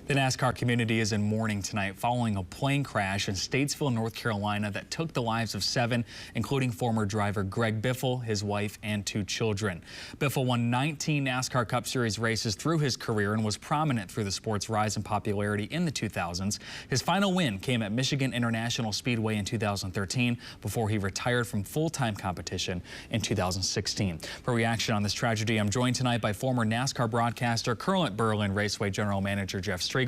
The NASCAR community is in mourning tonight following a plane crash in Statesville, North Carolina that took the lives of 7, including former driver Greg Biffle, his wife, and 2 children. Biffle won 19 NASCAR Cup Series races through his career and was prominent through the sport's rise in popularity in the 2000s. His final win came at Michigan International Speedway in 2013 before he retired from full-time competition in 2016. For reaction on this tragedy, I'm joined tonight by former NASCAR broadcaster, current Berlin Raceway General Manager Jeff Striegle.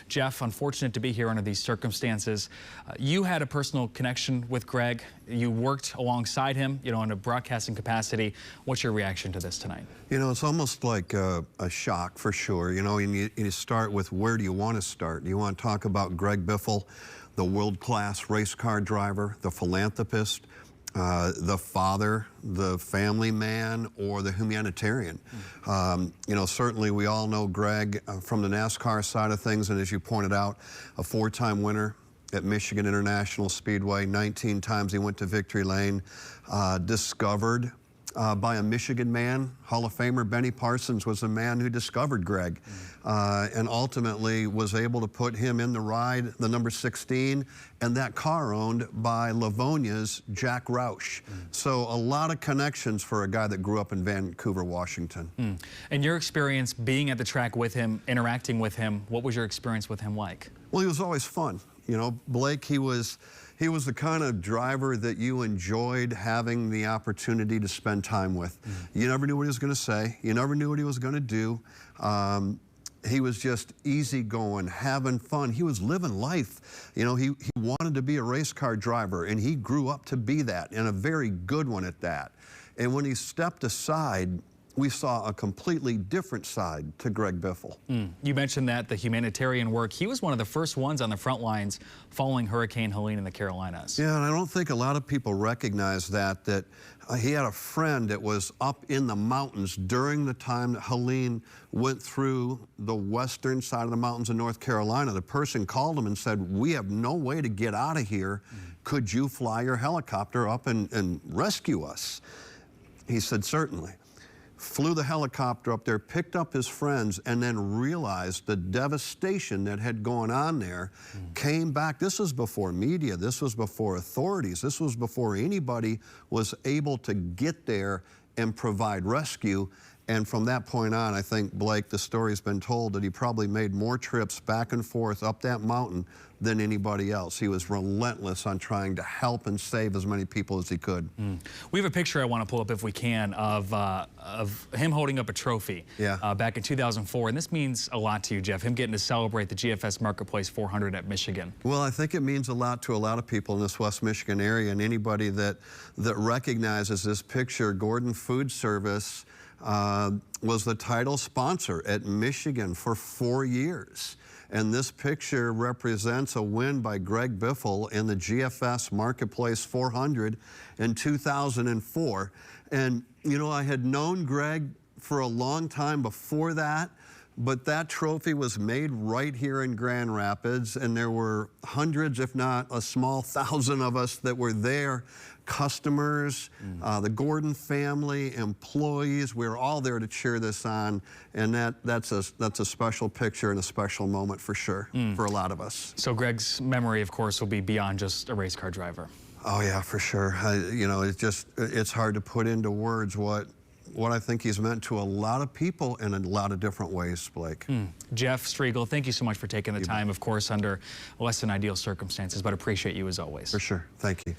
Jeff, unfortunate to be here under these circumstances. You had a personal connection with Greg. You worked alongside him, in a broadcasting capacity. What's your reaction to this tonight? It's almost like a shock for sure. And you start with, where do you want to start? Do you want to talk about Greg Biffle, the world-class race car driver, the philanthropist, the father, the family man, or the humanitarian? Certainly we all know Greg from the NASCAR side of things, and as you pointed out, a 4-time winner at Michigan International Speedway. 19 times he went to victory lane. Discovered by a Michigan man, Hall of Famer Benny Parsons was the man who discovered Greg, and ultimately was able to put him in the ride, the number 16, and that car owned by Livonia's Jack Roush. So a lot of connections for a guy that grew up in Vancouver, Washington. And your experience being at the track with him, interacting with him, what was your experience with him like? Well, he was always fun. Blake, he was the kind of driver that you enjoyed having the opportunity to spend time with. You never knew what he was going to say. You never knew what he was going to do. He was just easygoing, having fun. He was living life. He wanted to be a race car driver, and he grew up to be that, and a very good one at that. And when he stepped aside, we saw a completely different side to Greg Biffle. You mentioned that, the humanitarian work. He was one of the first ones on the front lines following Hurricane Helene in the Carolinas. Yeah, and I don't think a lot of people recognize that he had a friend that was up in the mountains during the time that Helene went through the western side of the mountains in North Carolina. The person called him and said, "We have no way to get out of here. Could you fly your helicopter up and rescue us?" He said, "Certainly." Flew the helicopter up there, picked up his friends, and then realized the devastation that had gone on there, came back. This was before media, this was before authorities, this was before anybody was able to get there and provide rescue. And from that point on, I think, Blake, the story's been told that he probably made more trips back and forth up that mountain than anybody else. He was relentless on trying to help and save as many people as he could. We have a picture I want to pull up, if we can, of him holding up a trophy back in 2004. And this means a lot to you, Jeff, him getting to celebrate the GFS Marketplace 400 at Michigan. Well, I think it means a lot to a lot of people in this West Michigan area, and anybody that recognizes this picture. Gordon Food Service was the title sponsor at Michigan for 4 years. And this picture represents a win by Greg Biffle in the GFS Marketplace 400 in 2004. And, I had known Greg for a long time before that, but that trophy was made right here in Grand Rapids, and there were hundreds, if not a small thousand of us that were there. Customers, the Gordon family, employees, we were all there to cheer this on, and that's a special picture and a special moment for sure for a lot of us. So Greg's memory, of course, will be beyond just a race car driver. Oh yeah, for sure. It's hard to put into words what I think he's meant to a lot of people in a lot of different ways, Blake. Jeff Striegle, thank you so much for taking the time, of course, under less than ideal circumstances, but appreciate you as always. For sure. Thank you.